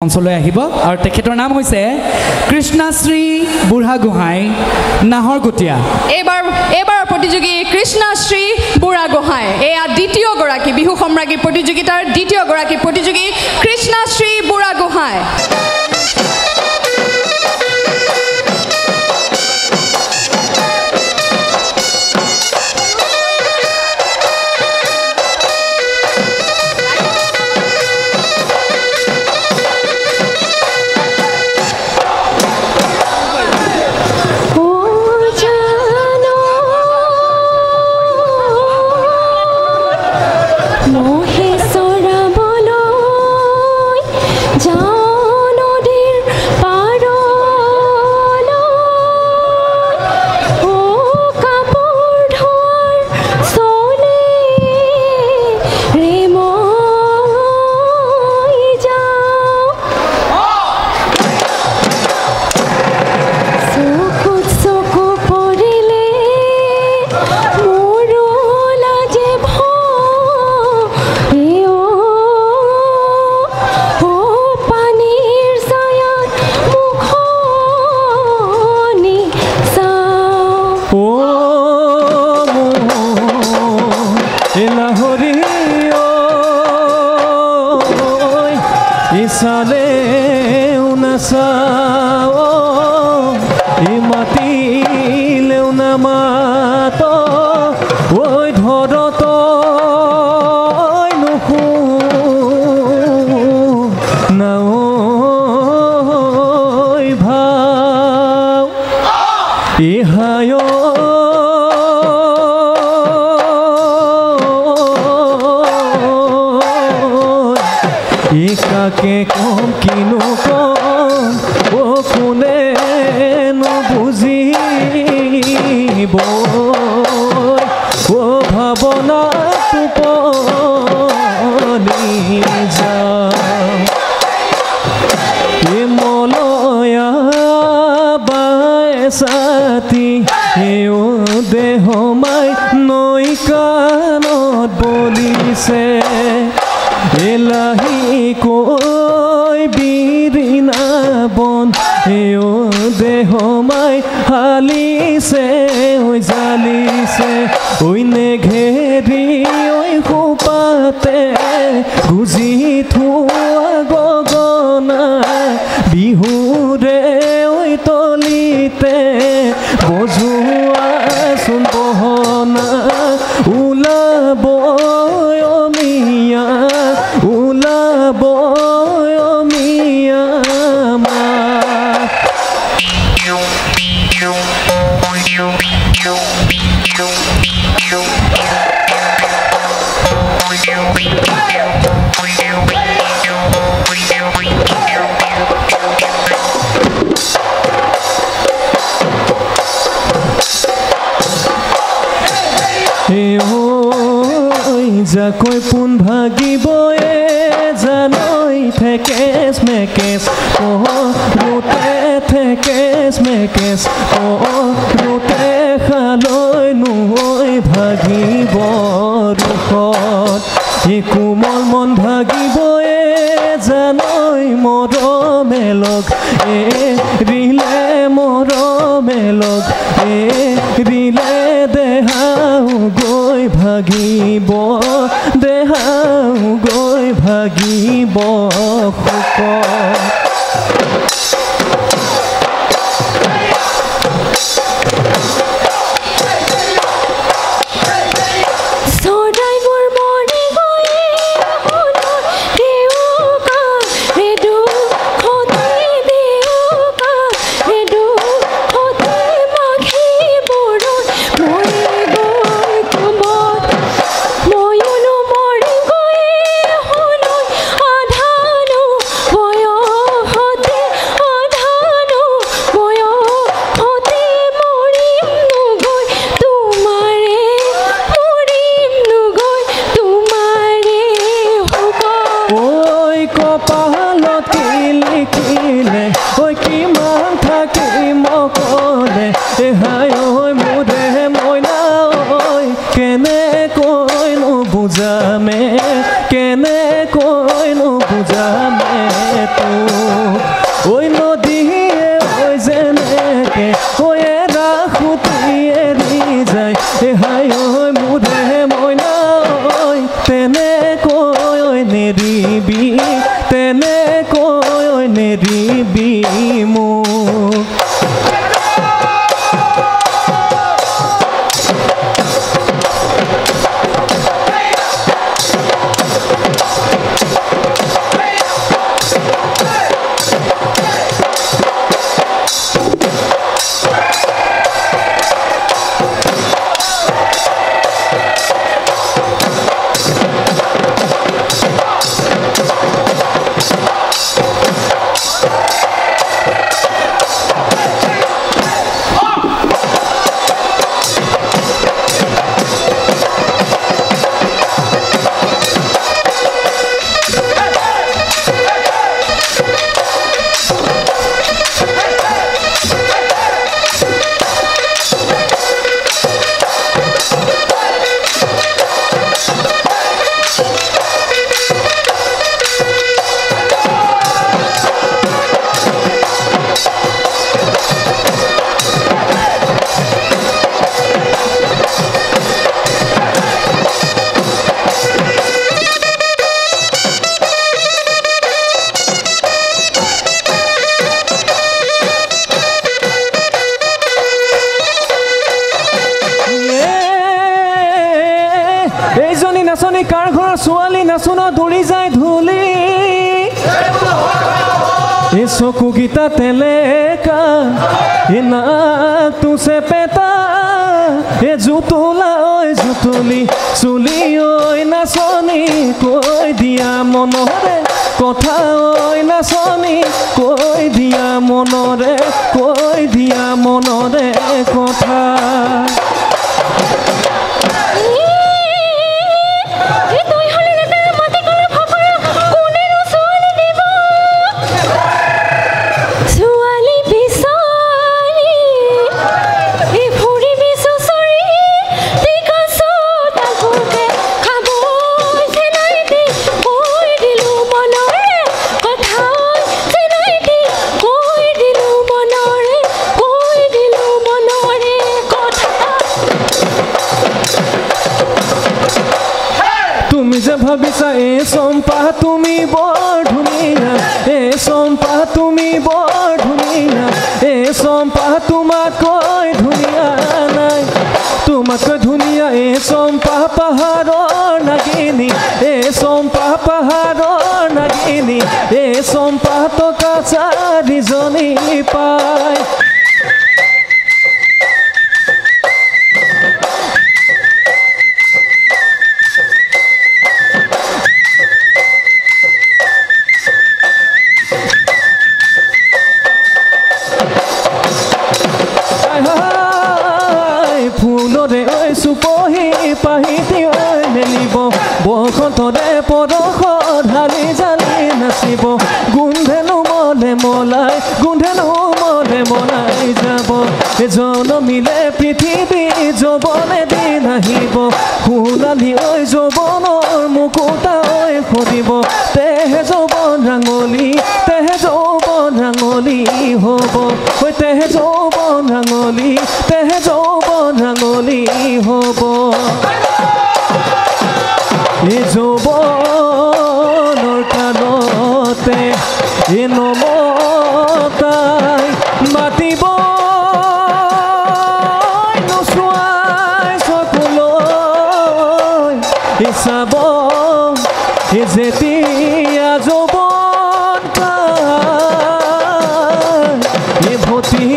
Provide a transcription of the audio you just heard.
মঞ্চলৈ আহিব আৰু তেখেতৰ নাম হৈছে কৃষ্ণশ্ৰী বুঢ়াগোহাঁই নাহৰকটীয়া। এইবাৰৰ প্ৰতিযোগী কৃষ্ণশ্ৰী বুঢ়াগোহাঁই এয়া দ্বিতীয়গৰাকী বিহু সম্ৰাজ্ঞী প্ৰতিযোগিতাৰ দ্বিতীয়গৰাকী প্ৰতিযোগী কৃষ্ণশ্ৰী বুঢ়াগোহাঁই। যাকৈ পোন ভাগিব জানৈ থেকেচ মেকেচ ৰোতে থেকেচ মেকেচ ৰোতে খালৈ নৈ ভাগিব ৰুখত কোমল মন ভাগিব জানৈ মৰমে লগ ৰিলে মৰমে লগ ৰিলে দেহাও গৈ ভাগিব দেহাও গৈ ভাগিব Boy, ঐ নদীয়ে ঐ যেনেকে ঐ ৰাখোতি এৰি যায় হাই ঐ মোৰে মইনা ঐ তেনেকৈ ঐ নেৰিবি তেনেকৈ ঐ নেৰিবি মোক নাচনী কাৰ ঘৰৰ ছোৱালী নাচোন দৌৰি যায় ধূলি এই চকুকেইটা তেলেকা এই নাকটো চেপেটা এই জুতুলা ঐ জুতুলি চুলি ঐ নাচনী কৈ দিয়া মনৰে কথা ঐ নাচনী কৈ দিয়া মনৰে কথা ভাবিছা এ চম্পা তুমি বৰ ধুনীয়া এ চম্পা তুমি বৰ ধুনীয়া এ চম্পা তোমাতকৈ ধুনীয়া নাই তোমাতকৈ ধুনীয়া এ চম্পা পাহাৰৰ নাগিনী এ চম্পা পাহাৰৰ নাগিনী এ চম্পা টকা চাৰিজনী পায় ফুলৰে ঐ চুপহি পাহিতি ঐ মেলিব বসন্তৰে পৰশ ঢালি জালি নাচিব গোন্ধেনো মলে মলাই যাব জনমিলে পৃথিৱী যৌৱনে দিন আহিব সোণালী ঐ যৌৱনৰ মুকুতা ঐ সৰিব তেহে যৌৱন ৰাঙলী হ'ব ঐ তেহে যৌৱন ৰাঙলী হ'ব এই যৌৱনৰ কাণতে এই নমতাই মাতিব নোচোৱাই চকুলৈ চাব যেতিয়া যৌৱন ভতি